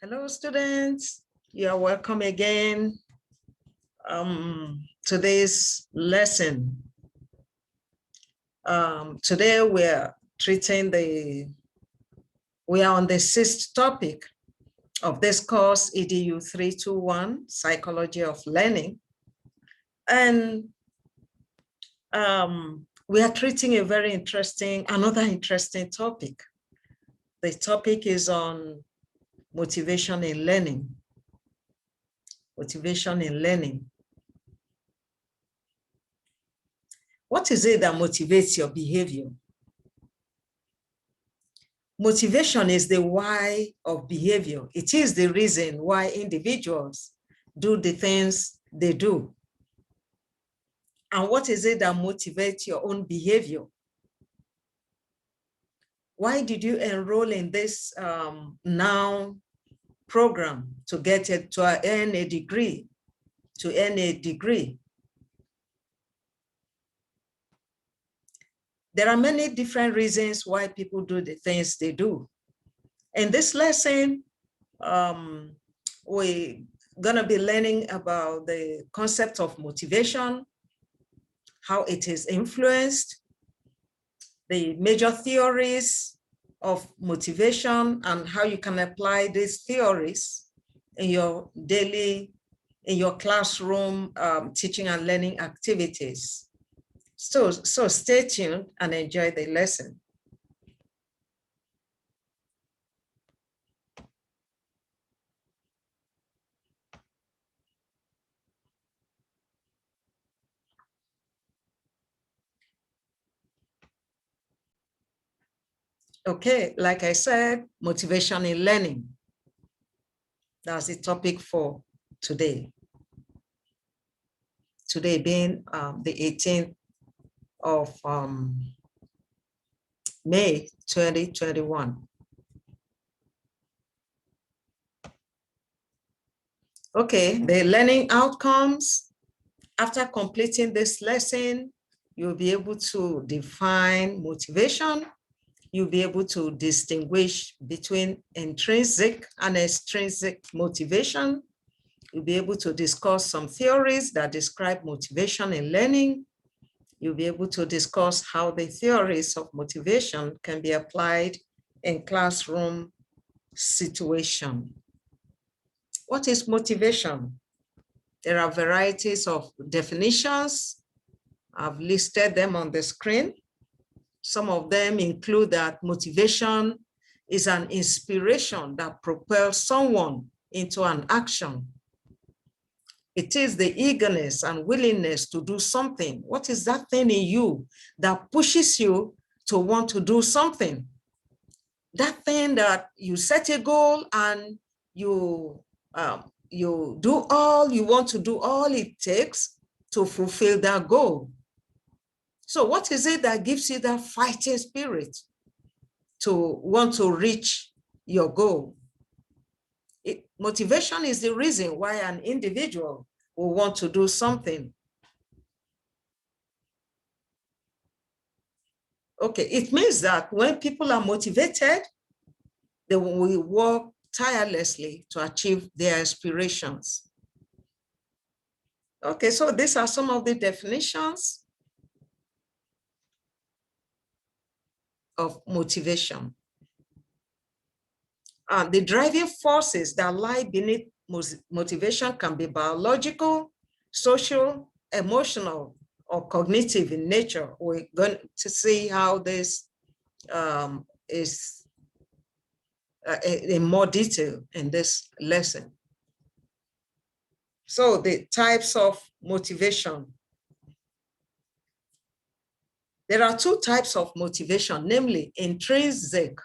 Hello, students. You are welcome again. Today's lesson. Today we are on the sixth topic of this course, Edu321, Psychology of Learning. And we are treating another interesting topic. The topic is on motivation in learning. Motivation in learning. What is it that motivates your behavior? Motivation is the why of behavior. It is the reason why individuals do the things they do. And what is it that motivates your own behavior? Why did you enroll in this now program to earn a degree? There are many different reasons why people do the things they do. In this lesson, we're gonna be learning about the concept of motivation, how it is influenced, the major theories of motivation, and how you can apply these theories in your classroom teaching and learning activities. So stay tuned and enjoy the lesson. Okay, like I said, motivation in learning. That's the topic for today. Today being the 18th of May 2021. Okay, the learning outcomes. After completing this lesson, you'll be able to define motivation. You'll be able to distinguish between intrinsic and extrinsic motivation. You'll be able to discuss some theories that describe motivation in learning. You'll be able to discuss how the theories of motivation can be applied in classroom situation. What is motivation? There are varieties of definitions. I've listed them on the screen. Some of them include that motivation is an inspiration that propels someone into an action. It is the eagerness and willingness to do something. What is that thing in you that pushes you to want to do something? That thing that you set a goal and you do all you want to do, all it takes to fulfill that goal. So what is it that gives you that fighting spirit to want to reach your goal? Motivation is the reason why an individual will want to do something. Okay, it means that when people are motivated, they will work tirelessly to achieve their aspirations. Okay, so these are some of the definitions of motivation. The driving forces that lie beneath motivation can be biological, social, emotional, or cognitive in nature. We're going to see how this is in more detail in this lesson. So the types of motivation. There are two types of motivation, namely intrinsic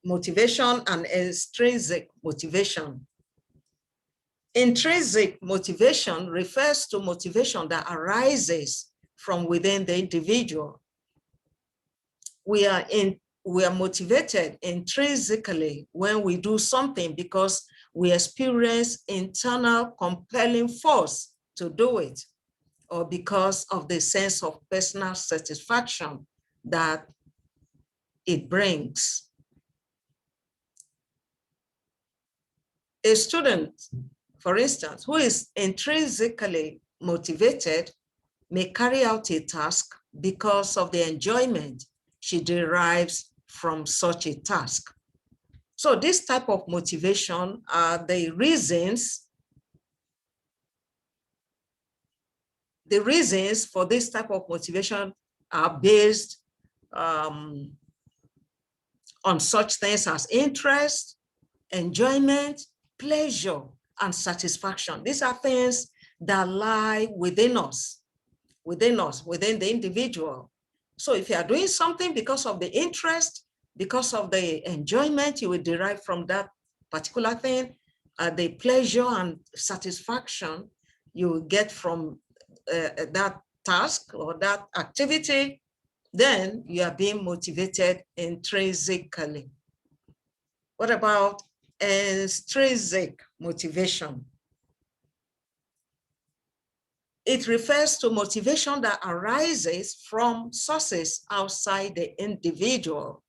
motivation and extrinsic motivation. Intrinsic motivation refers to motivation that arises from within the individual. We are motivated intrinsically when we do something because we experience internal compelling force to do it, or because of the sense of personal satisfaction that it brings. A student, for instance, who is intrinsically motivated may carry out a task because of the enjoyment she derives from such a task. So this type of motivation are the reasons for this type of motivation are based on such things as interest, enjoyment, pleasure, and satisfaction. These are things that lie within us, within the individual. So if you are doing something because of the interest, because of the enjoyment you will derive from that particular thing, the pleasure and satisfaction you will get from that task or that activity, then you are being motivated intrinsically. What about extrinsic motivation? It refers to motivation that arises from sources outside the individual.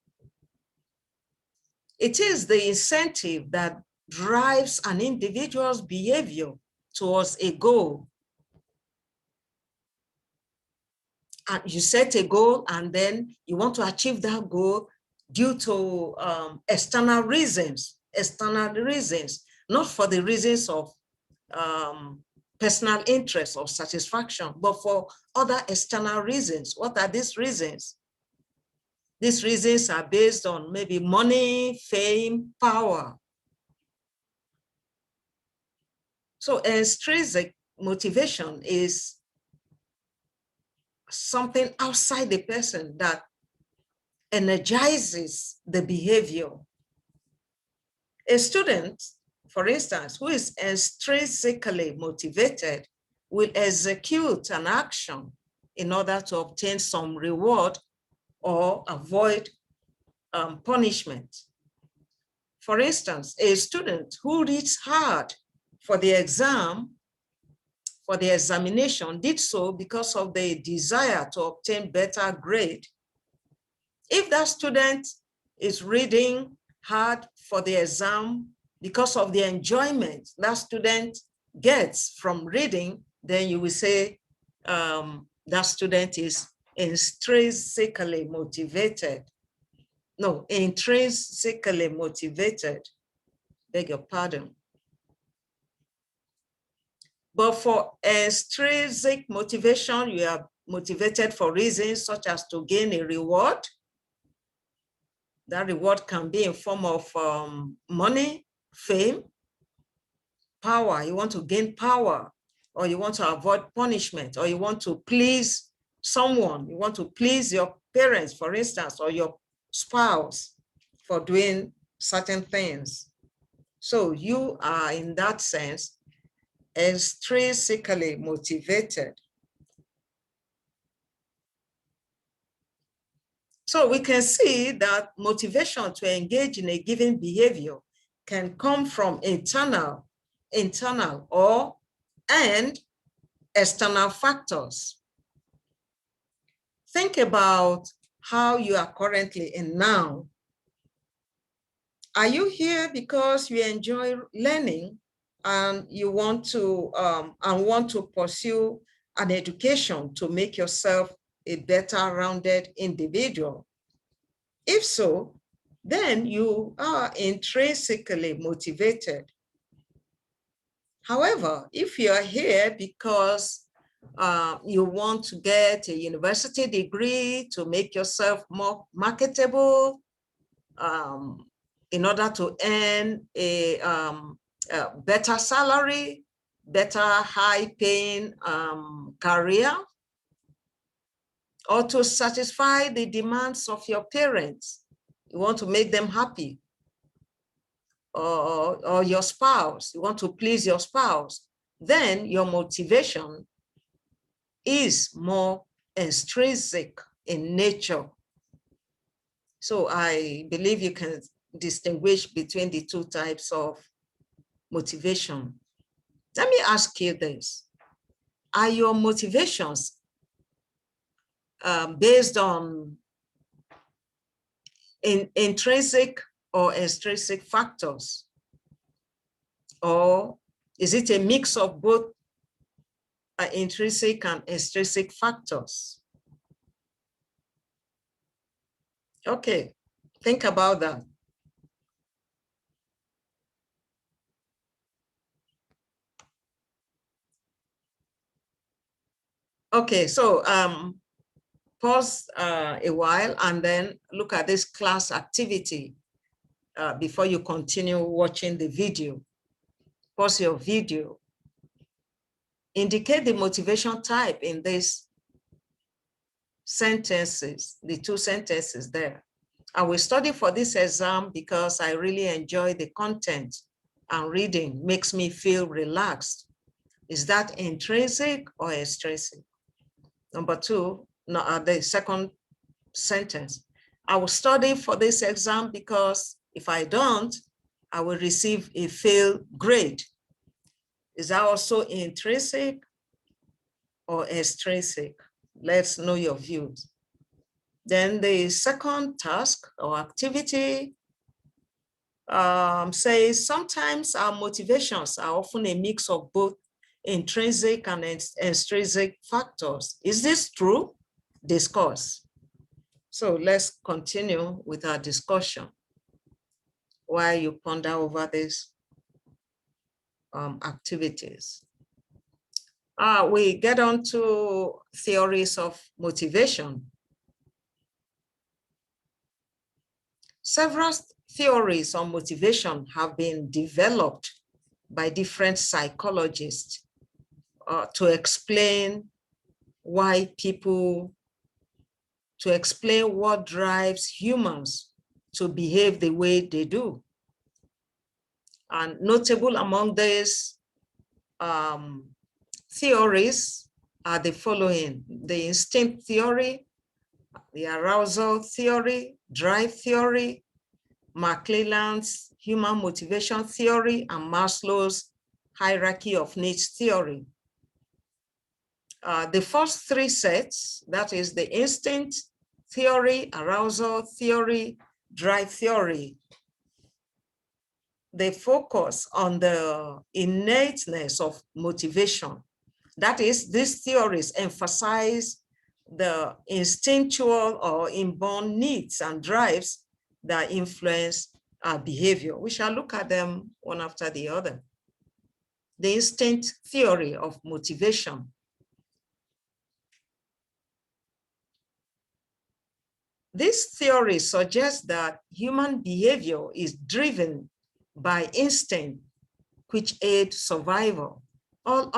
It is the incentive that drives an individual's behavior towards a goal. And you set a goal and then you want to achieve that goal due to external reasons, not for the reasons of personal interest or satisfaction, but for other external reasons. What are these reasons? These reasons are based on maybe money, fame, power. So extrinsic motivation is something outside the person that energizes the behavior. A student, for instance, who is extrinsically motivated will execute an action in order to obtain some reward or avoid punishment. For instance, a student who reads hard for the examination did so because of the desire to obtain better grade. If that student is reading hard for the exam because of the enjoyment that student gets from reading, then you will say that student is intrinsically motivated. No, intrinsically motivated. Beg your pardon. But for extrinsic motivation, you are motivated for reasons such as to gain a reward. That reward can be in form of money, fame, power. You want to gain power, or you want to avoid punishment, or you want to please someone. You want to please your parents, for instance, or your spouse for doing certain things. So you are, in that sense, extrinsically motivated. So we can see that motivation to engage in a given behavior can come from internal and external factors. Think about how you are currently in now. Are you here because you enjoy learning and you want to pursue an education to make yourself a better rounded individual? If so, then you are intrinsically motivated. However, if you are here because you want to get a university degree to make yourself more marketable, in order to earn a better salary, better high-paying career, or to satisfy the demands of your parents. You want to make them happy. Or your spouse, you want to please your spouse, then your motivation is more extrinsic in nature. So I believe you can distinguish between the two types of motivation. Let me ask you this. Are your motivations based on intrinsic or extrinsic factors? Or is it a mix of both intrinsic and extrinsic factors? Okay, think about that. Okay, so pause a while and then look at this class activity before you continue watching the video. Pause your video. Indicate the motivation type in these sentences, the two sentences there. I will study for this exam because I really enjoy the content, and reading makes me feel relaxed. Is that intrinsic or extrinsic? Number two, the second sentence. I will study for this exam because if I don't, I will receive a fail grade. Is that also intrinsic or extrinsic? Let's know your views. Then the second task or activity says sometimes our motivations are often a mix of both intrinsic and extrinsic factors. Is this true? Discuss. So let's continue with our discussion while you ponder over these activities. We get on to theories of motivation. Several theories on motivation have been developed by different psychologists to explain why people, to explain what drives humans to behave the way they do. And notable among these theories are the following: the instinct theory, the arousal theory, drive theory, McClelland's human motivation theory, and Maslow's hierarchy of needs theory. The first three sets, that is the instinct theory, arousal theory, drive theory, they focus on the innateness of motivation. That is, these theories emphasize the instinctual or inborn needs and drives that influence our behavior. We shall look at them one after the other. The instinct theory of motivation. This theory suggests that human behavior is driven by instinct, which aid survival. All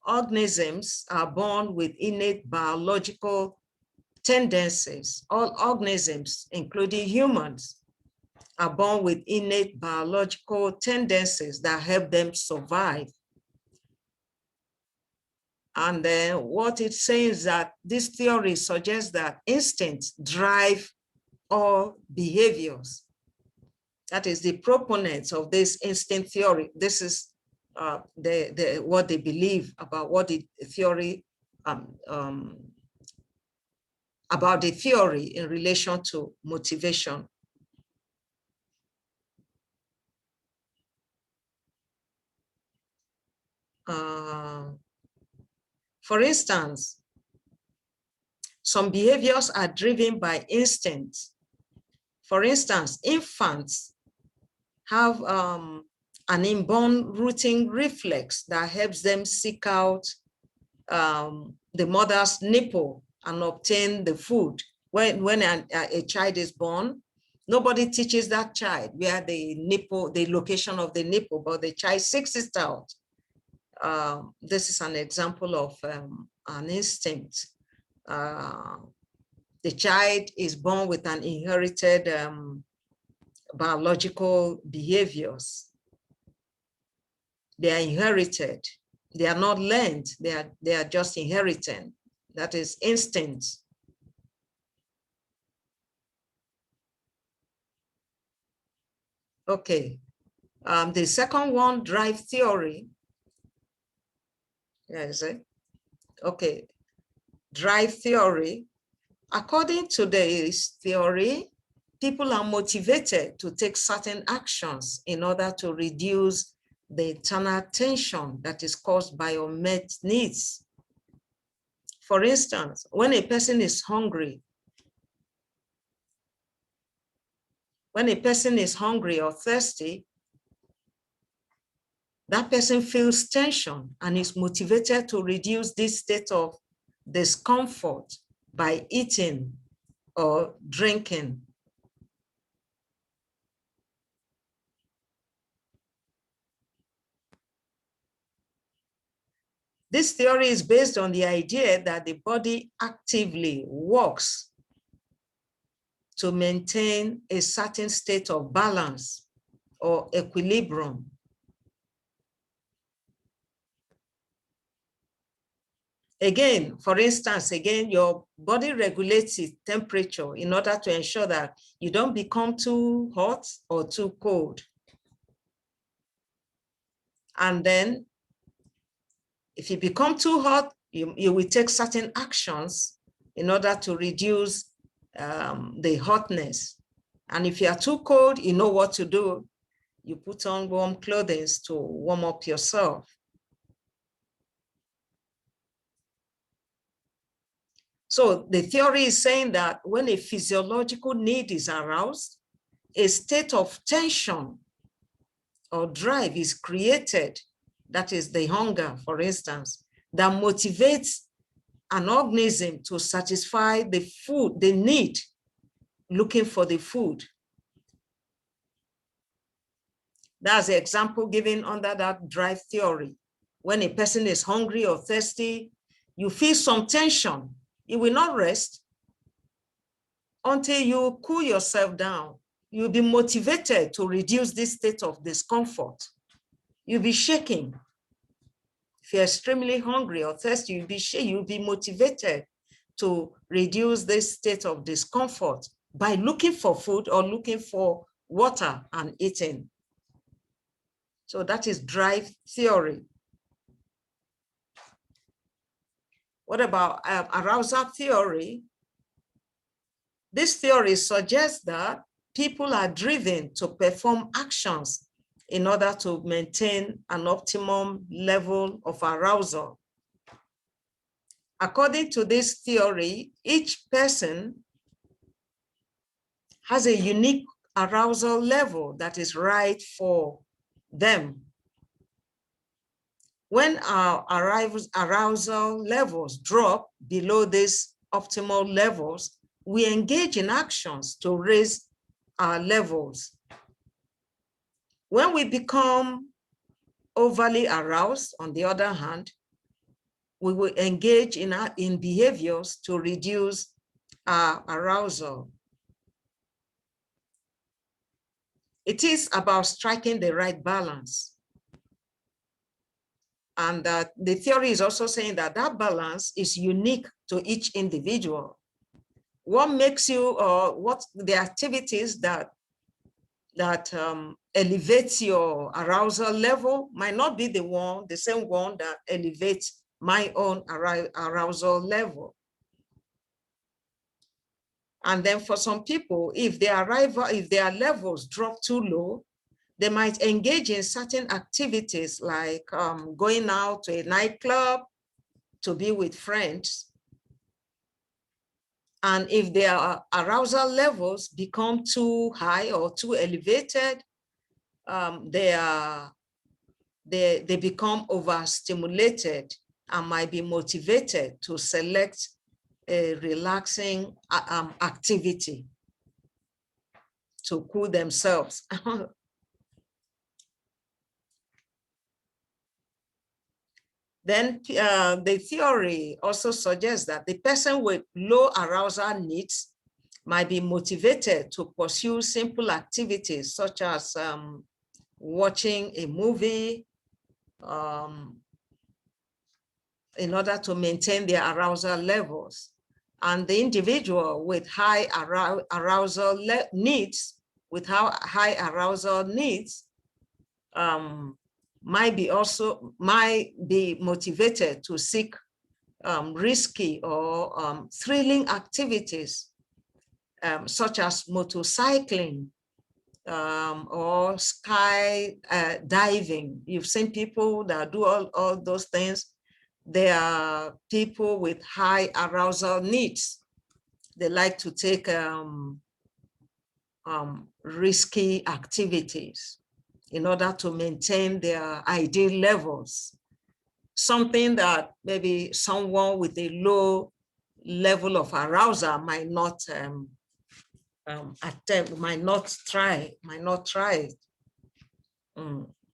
organisms are born with innate biological tendencies. All organisms, including humans, are born with innate biological tendencies that help them survive. And then what it says that this theory suggests that instincts drive all behaviors. That is the proponents of this instinct theory. This is what they believe about what the theory, about the theory in relation to motivation. For instance, some behaviors are driven by instinct. For instance, infants have an inborn rooting reflex that helps them seek out the mother's nipple and obtain the food. When a child is born, nobody teaches that child where the nipple, the location of the nipple, but the child seeks it out. This is an example of an instinct. The child is born with an inherited biological behaviors. They are inherited. They are not learned. They are just inherited. That is instinct. Okay. The second one, drive theory. Yeah, is it? Okay. Drive theory. According to this theory, people are motivated to take certain actions in order to reduce the internal tension that is caused by unmet needs. For instance, when a person is hungry, or thirsty, that person feels tension and is motivated to reduce this state of discomfort by eating or drinking. This theory is based on the idea that the body actively works to maintain a certain state of balance or equilibrium. Again, for instance, your body regulates its temperature in order to ensure that you don't become too hot or too cold. And then if you become too hot, you will take certain actions in order to reduce the hotness. And if you are too cold, you know what to do. You put on warm clothing to warm up yourself. So the theory is saying that when a physiological need is aroused, a state of tension or drive is created, that is the hunger, for instance, that motivates an organism to satisfy the food, the need, looking for the food. That's the example given under that drive theory. When a person is hungry or thirsty, you feel some tension. You will not rest until you cool yourself down. You'll be motivated to reduce this state of discomfort. You'll be shaking. If you're extremely hungry or thirsty, you'll be motivated to reduce this state of discomfort by looking for food or looking for water and eating. So that is drive theory. What about arousal theory? This theory suggests that people are driven to perform actions in order to maintain an optimum level of arousal. According to this theory, each person has a unique arousal level that is right for them. When our arousal levels drop below these optimal levels, we engage in actions to raise our levels. When we become overly aroused, on the other hand, we will engage in behaviors to reduce our arousal. It is about striking the right balance. And the theory is also saying that that balance is unique to each individual. What makes you, or what the activities that elevates your arousal level might not be the same one that elevates my own arousal level. And then for some people, if their levels drop too low, they might engage in certain activities like going out to a nightclub to be with friends. And if their arousal levels become too high or too elevated, they become overstimulated and might be motivated to select a relaxing activity to cool themselves. Then the theory also suggests that the person with low arousal needs might be motivated to pursue simple activities such as watching a movie in order to maintain their arousal levels. And the individual with high arousal needs, might be motivated to seek risky or thrilling activities, such as motorcycling or sky diving. You've seen people that do all those things. They are people with high arousal needs. They like to take risky activities in order to maintain their ideal levels. Something that maybe someone with a low level of arousal might not attempt, might not try it.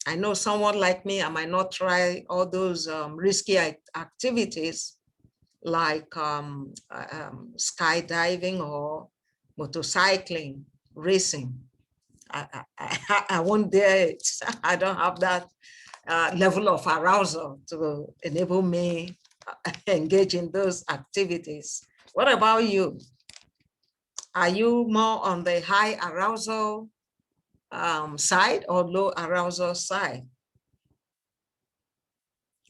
I know someone like me, I might not try all those risky activities like skydiving or motorcycling, racing. I won't dare it. I don't have that level of arousal to enable me engage in those activities. What about you? Are you more on the high arousal side or low arousal side?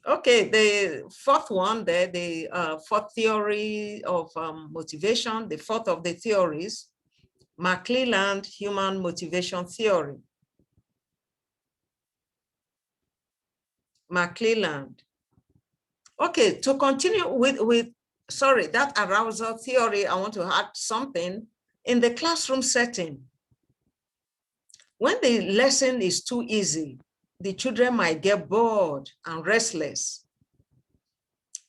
Okay, the fourth one there, the fourth theory of motivation, the fourth of the theories, McClelland Human Motivation Theory. McClelland. Okay, to continue with sorry, that arousal theory, I want to add something. In the classroom setting, when the lesson is too easy, the children might get bored and restless.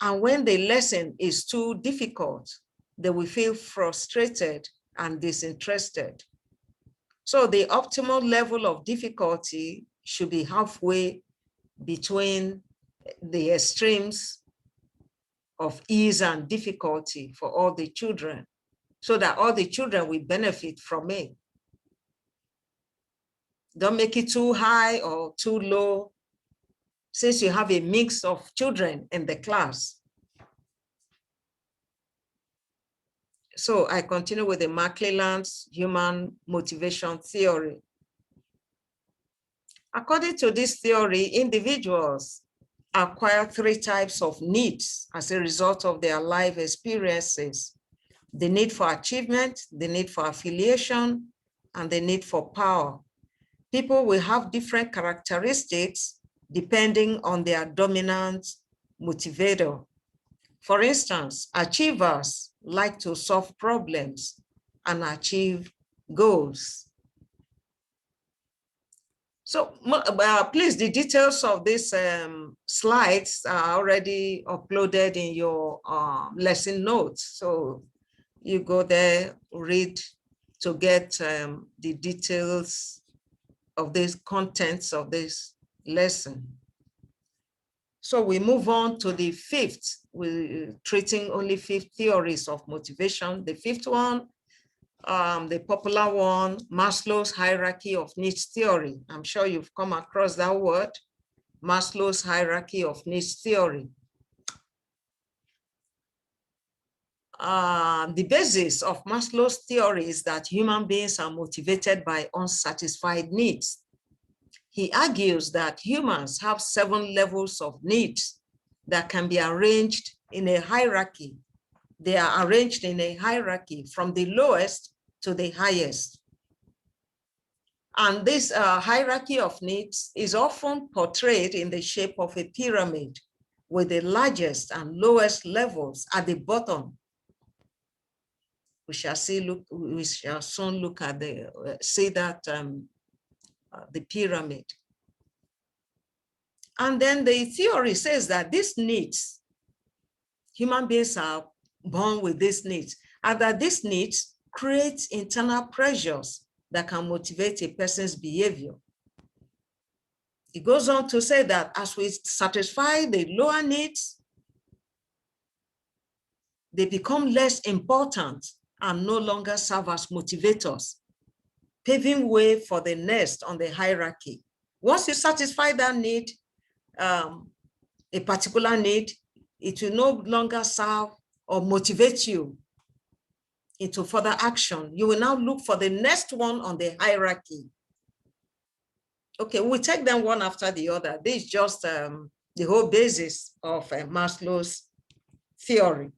And when the lesson is too difficult, they will feel frustrated and disinterested. So the optimal level of difficulty should be halfway between the extremes of ease and difficulty for all the children, so that all the children will benefit from it. Don't make it too high or too low, since you have a mix of children in the class. So I continue with the McClelland's Human Motivation Theory. According to this theory, individuals acquire three types of needs as a result of their life experiences: the need for achievement, the need for affiliation, and the need for power. People will have different characteristics depending on their dominant motivator. For instance, achievers like to solve problems and achieve goals. So please, the details of these slides are already uploaded in your lesson notes. So you go there, read to get the details of these contents of this lesson. So we move on to the fifth. We're treating only 5 theories of motivation. The fifth one, the popular one, Maslow's hierarchy of needs theory. I'm sure you've come across that word, Maslow's hierarchy of needs theory. The basis of Maslow's theory is that human beings are motivated by unsatisfied needs. He argues that humans have 7 levels of needs that can be arranged in a hierarchy. They are arranged in a hierarchy from the lowest to the highest. And this hierarchy of needs is often portrayed in the shape of a pyramid, with the largest and lowest levels at the bottom. We shall soon look at the pyramid. And then the theory says that these needs, human beings are born with these needs, and that these needs create internal pressures that can motivate a person's behavior. It goes on to say that as we satisfy the lower needs, they become less important and no longer serve as motivators, paving way for the next on the hierarchy. Once you satisfy that need, a particular need, it will no longer serve or motivate you into further action. You will now look for the next one on the hierarchy. Okay, we'll take them one after the other. This is just the whole basis of Maslow's theory.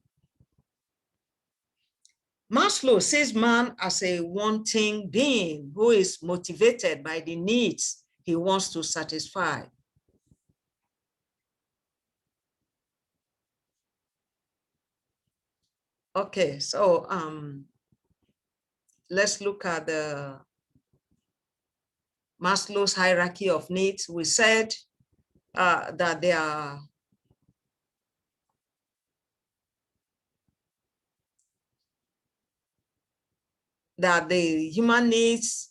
Maslow sees man as a wanting being who is motivated by the needs he wants to satisfy. Okay, so let's look at the Maslow's hierarchy of needs. We said that there are that the human needs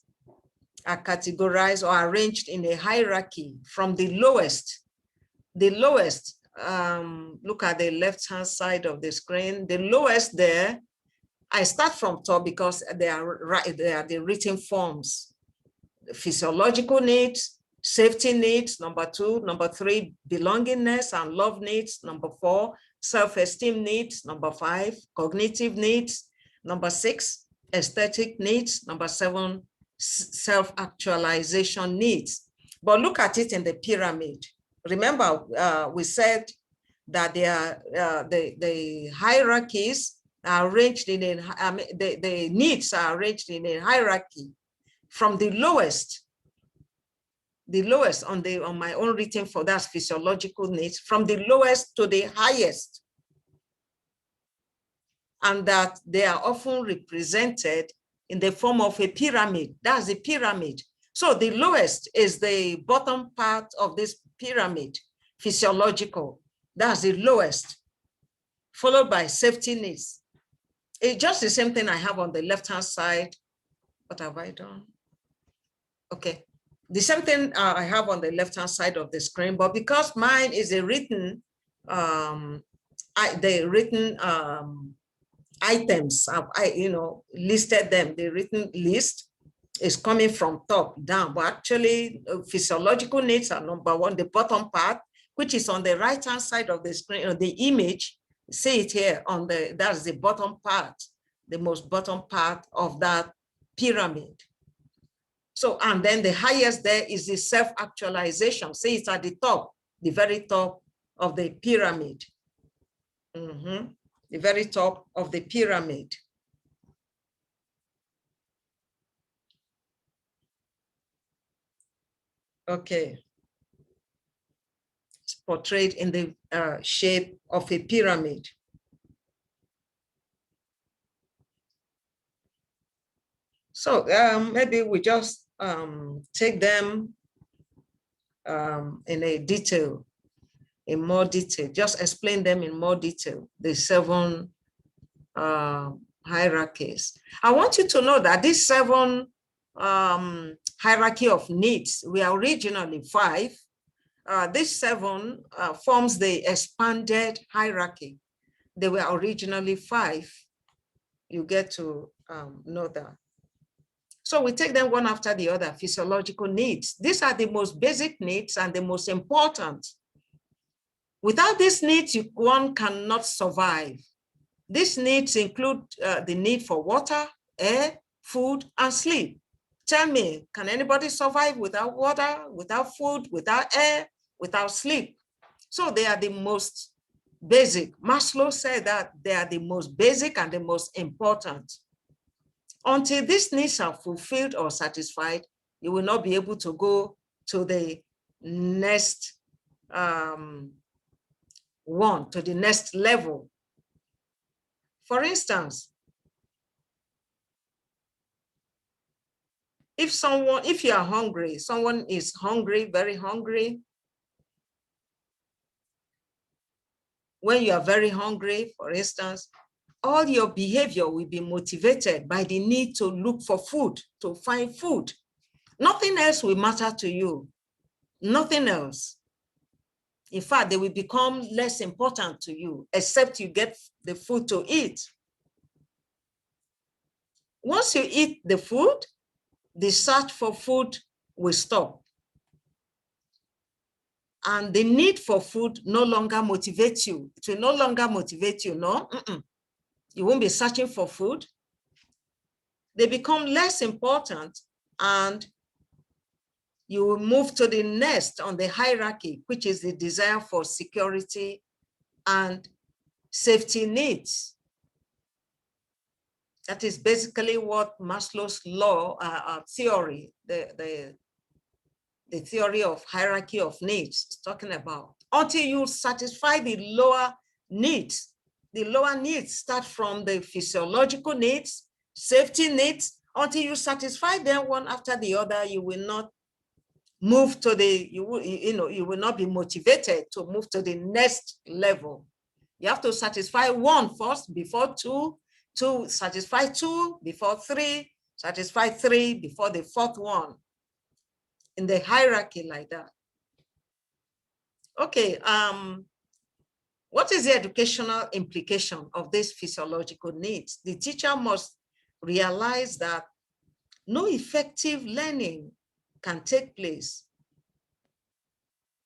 are categorized or arranged in a hierarchy from the lowest. The lowest, look at the left-hand side of the screen. The lowest there, I start from top because they are the written forms. Physiological needs, safety needs, number 2, number 3, belongingness and love needs, number 4, self-esteem needs, number 5, cognitive needs, number 6, aesthetic needs, number 7, self-actualization needs. But look at it in the pyramid. Remember, we said that the hierarchies are arranged in the needs are arranged in a hierarchy from the lowest on my own written for that's physiological needs, from the lowest to the highest, and that they are often represented in the form of a pyramid. That's a pyramid. So the lowest is the bottom part of this pyramid, physiological. That's the lowest, followed by safety needs. It's just the same thing I have on the left-hand side. What have I done? Okay, the same thing I have on the left-hand side of the screen, but because mine is a written, items, I listed them, the written list is coming from top down, but actually physiological needs are number 1, the bottom part, which is on the right-hand side of the screen, or the image, see it here on that's the bottom part, the most bottom part of that pyramid. So, and then the highest there is the self-actualization. See, it's at the top, the very top of the pyramid. The very top of the pyramid. Okay. It's portrayed in the shape of a pyramid. So maybe we just take them in a detail, in more detail, just explain them in more detail, the 7 hierarchies. I want you to know that these 7 hierarchy of needs, we are originally 5. This 7 forms the expanded hierarchy. They were originally 5. You get to know that. So we take them one after the other. Physiological needs. These are the most basic needs and the most important. Without these needs, one cannot survive. These needs include the need for water, air, food, and sleep. Tell me, can anybody survive without water, without food, without air, without sleep? So they are the most basic. Maslow said that they are the most basic and the most important. Until these needs are fulfilled or satisfied, you will not be able to go to the next one, to the next level. For instance, if you are hungry, someone is hungry, very hungry. When you are very hungry, for instance, all your behavior will be motivated by the need to look for food, to find food. Nothing else will matter to you. Nothing else. In fact, they will become less important to you, except you get the food to eat. Once you eat the food, the search for food will stop. And the need for food no longer motivates you. It will no longer motivate you, no? You won't be searching for food. They become less important, and you will move to the next on the hierarchy, which is the desire for security and safety needs. That is basically what Maslow's law theory, the theory of hierarchy of needs is talking about. Until you satisfy the lower needs start from the physiological needs, safety needs. Until you satisfy them one after the other, you will not move to the, you will not be motivated to move to the next level. You have to satisfy one first before two, satisfy two before three, satisfy three before the fourth one, in the hierarchy like that. Okay, what is the educational implication of these physiological needs? The teacher must realize that no effective learning can take place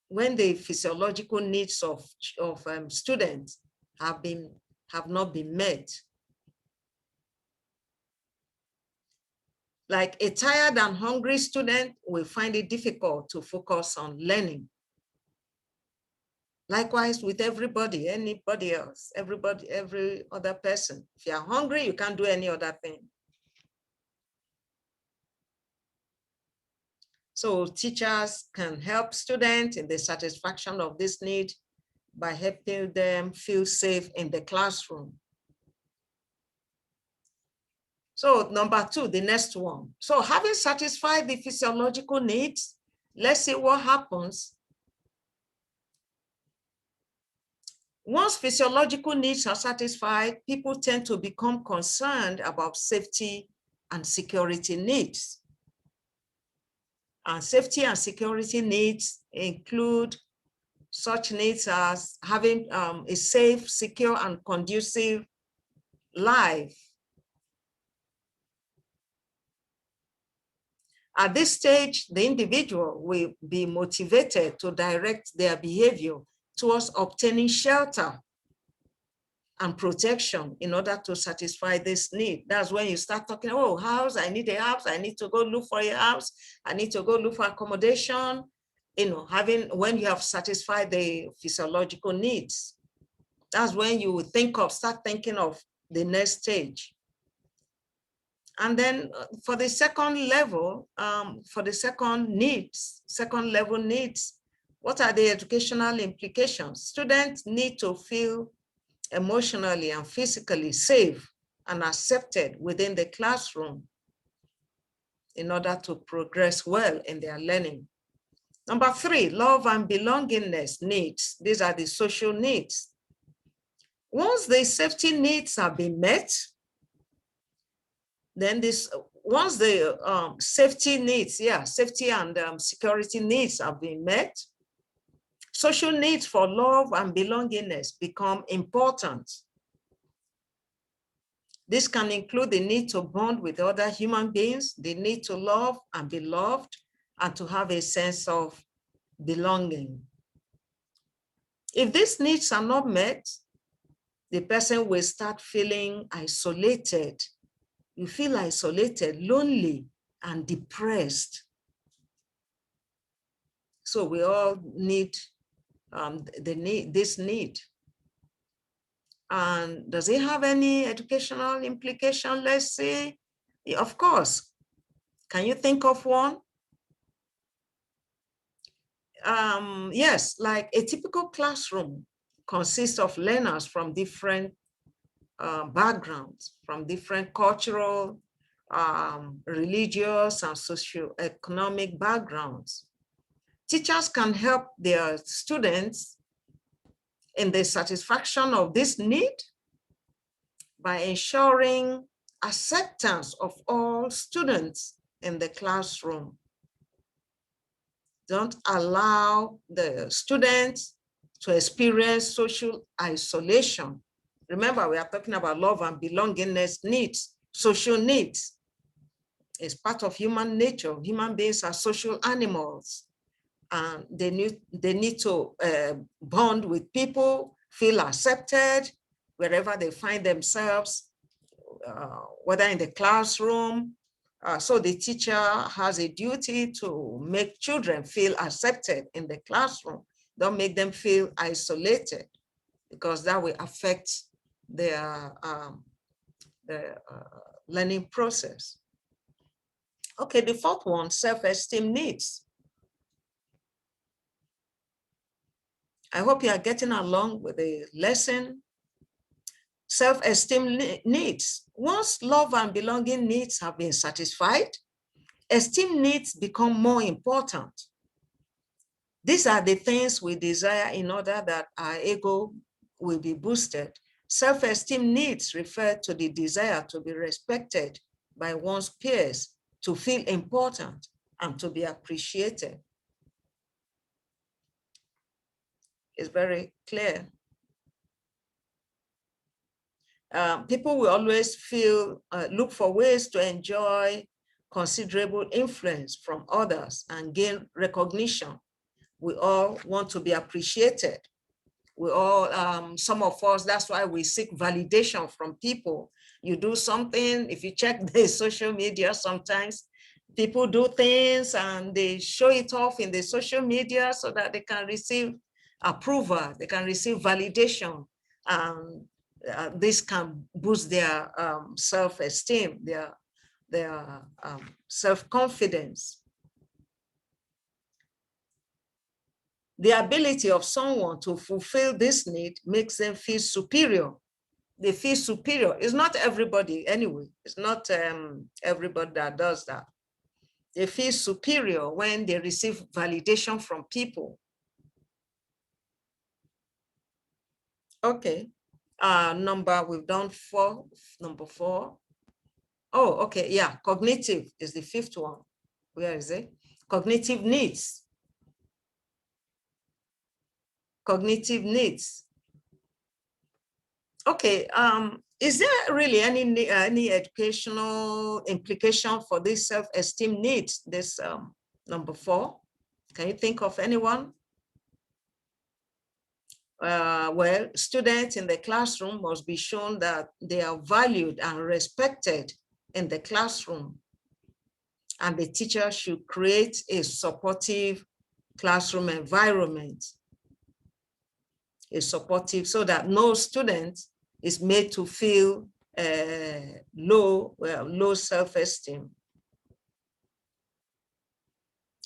when the physiological needs of students have not been met. Like a tired and hungry student will find it difficult to focus on learning. Likewise with everybody, anybody else, everybody, every other person. If you're hungry, you can't do any other thing. So teachers can help students in the satisfaction of this need by helping them feel safe in the classroom. So number two, the next one. So having satisfied the physiological needs, let's see what happens. Once physiological needs are satisfied, people tend to become concerned about safety and security needs. And safety and security needs include such needs as having a safe, secure, and conducive life. At this stage, the individual will be motivated to direct their behavior towards obtaining shelter and protection in order to satisfy this need. That's when you start talking, oh, house, I need a house, I need to go look for a house, I need to go look for accommodation, when you have satisfied the physiological needs. That's when you will start thinking of the next stage. And then for the second level, second level needs, what are the educational implications? Students need to feel emotionally and physically safe and accepted within the classroom in order to progress well in their learning. Number three, love and belongingness needs. These are the social needs. Once the safety needs have been met, then once the safety needs, safety and security needs have been met, social needs for love and belongingness become important. This can include the need to bond with other human beings, the need to love and be loved, and to have a sense of belonging. If these needs are not met, the person will start feeling isolated. You feel isolated, lonely, and depressed. So we all need this need. And does it have any educational implication? Let's see. Of course. Can you think of one? Yes, like a typical classroom consists of learners from different backgrounds, from different cultural, religious, and socioeconomic backgrounds. Teachers can help their students in the satisfaction of this need by ensuring acceptance of all students in the classroom. Don't allow the students to experience social isolation. Remember, we are talking about love and belongingness needs, social needs. It's part of human nature. Human beings are social animals. And they need to bond with people, feel accepted wherever they find themselves, whether in the classroom. So the teacher has a duty to make children feel accepted in the classroom. Don't make them feel isolated, because that will affect their learning process. Okay, the fourth one, self-esteem needs. I hope you are getting along with the lesson. Self-esteem needs. Once love and belonging needs have been satisfied, esteem needs become more important. These are the things we desire in order that our ego will be boosted. Self-esteem needs refer to the desire to be respected by one's peers, to feel important, and to be appreciated. It's very clear. People will always look for ways to enjoy considerable influence from others and gain recognition. We all want to be appreciated. We all, some of us, that's why we seek validation from people. You do something, if you check the social media, sometimes people do things and they show it off in the social media so that they can receive approval, they can receive validation. This can boost their self-esteem, their self-confidence. The ability of someone to fulfill this need makes them feel superior. They feel superior. It's not everybody anyway. It's not everybody that does that. They feel superior when they receive validation from people. Okay, we've done number 4. Oh, okay, yeah, cognitive is the 5th one. Where is it? Cognitive needs. Cognitive needs. Okay, is there really any educational implication for this self-esteem needs, this number 4? Can you think of anyone? Well, students in the classroom must be shown that they are valued and respected in the classroom. And the teacher should create a supportive classroom environment. Supportive, so that no student is made to feel low self-esteem.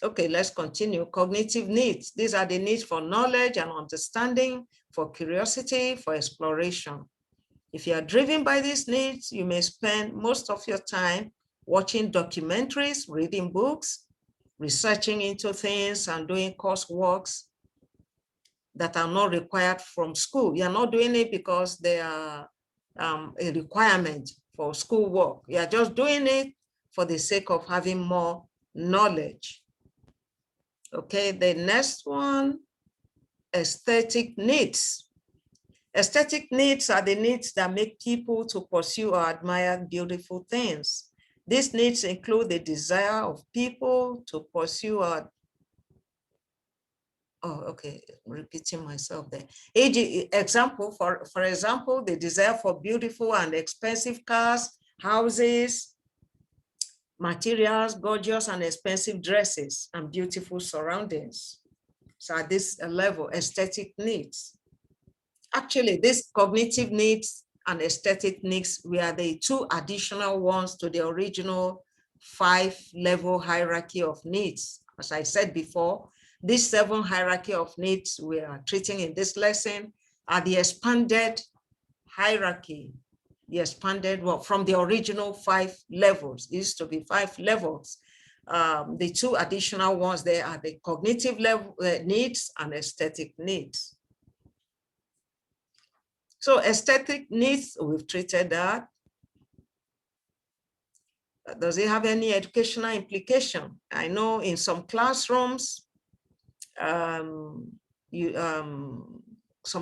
Okay, let's continue. Cognitive needs. These are the needs for knowledge and understanding, for curiosity, for exploration. If you are driven by these needs, you may spend most of your time watching documentaries, reading books, researching into things, and doing coursework that are not required from school. You're not doing it because they are a requirement for school work. You're just doing it for the sake of having more knowledge. Okay, the next one, aesthetic needs. Aesthetic needs are the needs that make people to pursue or admire beautiful things. These needs include the desire of people to pursue or repeating myself there. Example, for example, the desire for beautiful and expensive cars, houses, materials, gorgeous and expensive dresses, and beautiful surroundings. So at this level, aesthetic needs. Actually, these cognitive needs and aesthetic needs were the 2 additional ones to the original 5-level hierarchy of needs. As I said before, these 7 hierarchy of needs we are treating in this lesson are the expanded hierarchy, the expanded from the original 5 levels. It used to be 5 levels. The 2 additional ones there are the cognitive level needs and aesthetic needs. So aesthetic needs, we've treated that. Does it have any educational implication? I know in some classrooms, some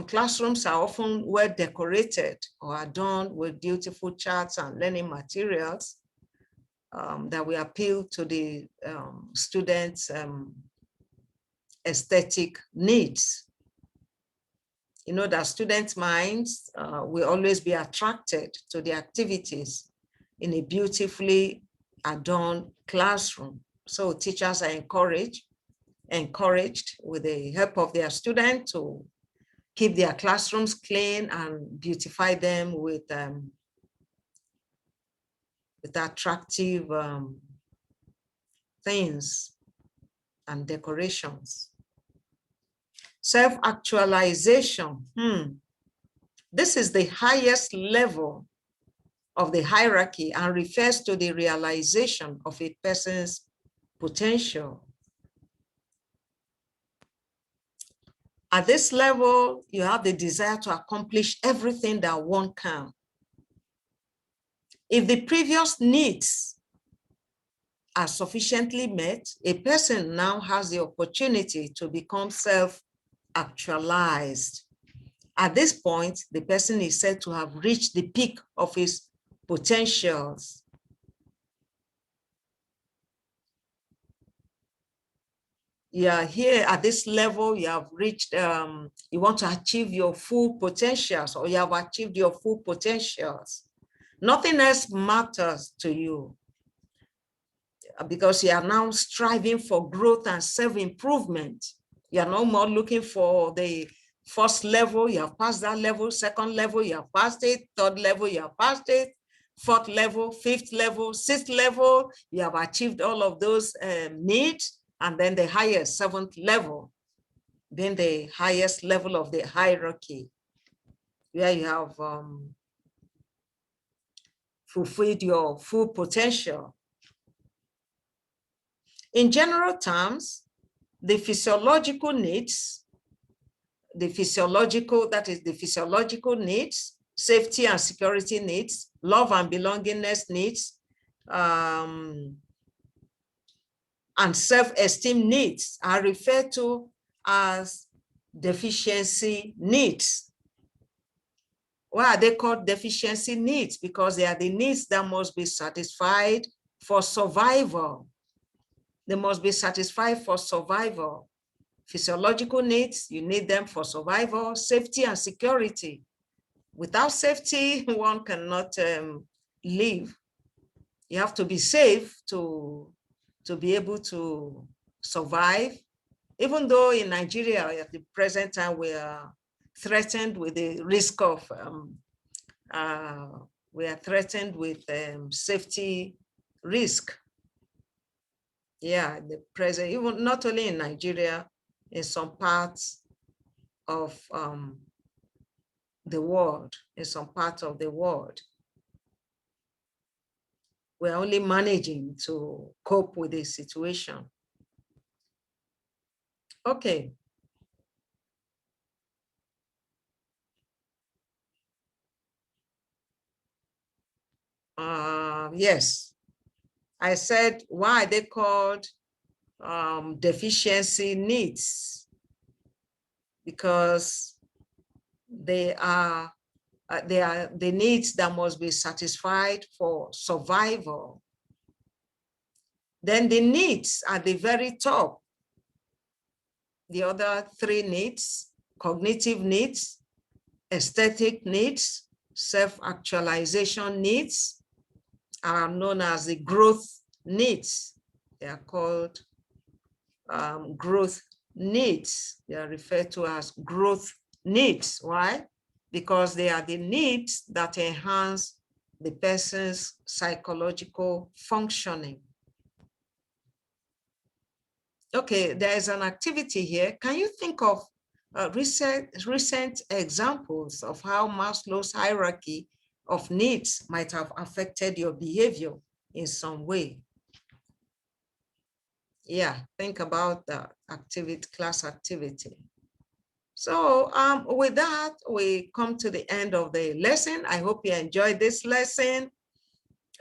classrooms are often well decorated or adorned with beautiful charts and learning materials that will appeal to the students' aesthetic needs. You know that students' minds will always be attracted to the activities in a beautifully adorned classroom. So teachers are encouraged with the help of their students to keep their classrooms clean and beautify them with with attractive things and decorations. Self-actualization. This is the highest level of the hierarchy and refers to the realization of a person's potential. At this level, you have the desire to accomplish everything that one can. If the previous needs are sufficiently met, a person now has the opportunity to become self-actualized. At this point, the person is said to have reached the peak of his potentials. You are here at this level, you have reached, you want to achieve your full potentials, or you have achieved your full potentials. Nothing else matters to you because you are now striving for growth and self-improvement. You are no more looking for the first level, you have passed that level, second level, you have passed it, third level, you have passed it, fourth level, fifth level, sixth level, you have achieved all of those needs. And then the highest, seventh level, being the highest level of the hierarchy, where you have fulfilled your full potential. In general terms, the physiological needs, that is the physiological needs, safety and security needs, love and belongingness needs, and self-esteem needs are referred to as deficiency needs. Why are they called deficiency needs? Because they are the needs that must be satisfied for survival. They must be satisfied for survival. Physiological needs, you need them for survival. Safety and security. Without safety, one cannot live. You have to be safe to be able to survive. Even though in Nigeria at the present time we are threatened with the risk of, safety risk. Yeah, the present, even not only in Nigeria, in some parts of the world, we're only managing to cope with the situation. Okay. Yes, I said, why are they called deficiency needs? Because they are the needs that must be satisfied for survival. Then the needs at the very top, the other three needs, cognitive needs, aesthetic needs, self-actualization needs, are known as the growth needs. They are called growth needs. They are referred to as growth needs. Why? Because they are the needs that enhance the person's psychological functioning. Okay, there is an activity here. Can you think of recent examples of how Maslow's hierarchy of needs might have affected your behavior in some way? Yeah, think about the class activity. So with that, we come to the end of the lesson. I hope you enjoyed this lesson.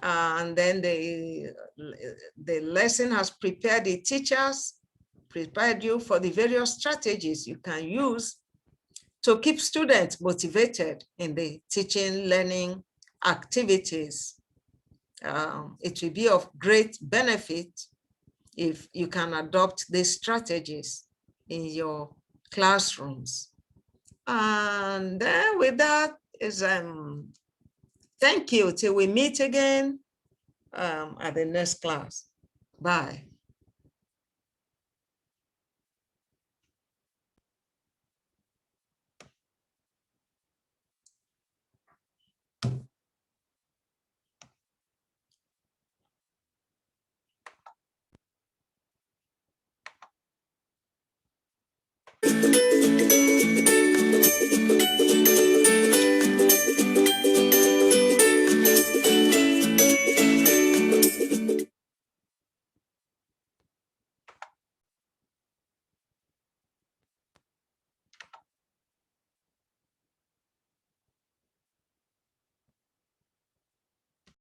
And then the lesson has prepared the teachers, prepared you for the various strategies you can use to keep students motivated in the teaching, learning activities. It will be of great benefit if you can adopt these strategies in your classrooms. And then with that is thank you till we meet again at the next class. Bye.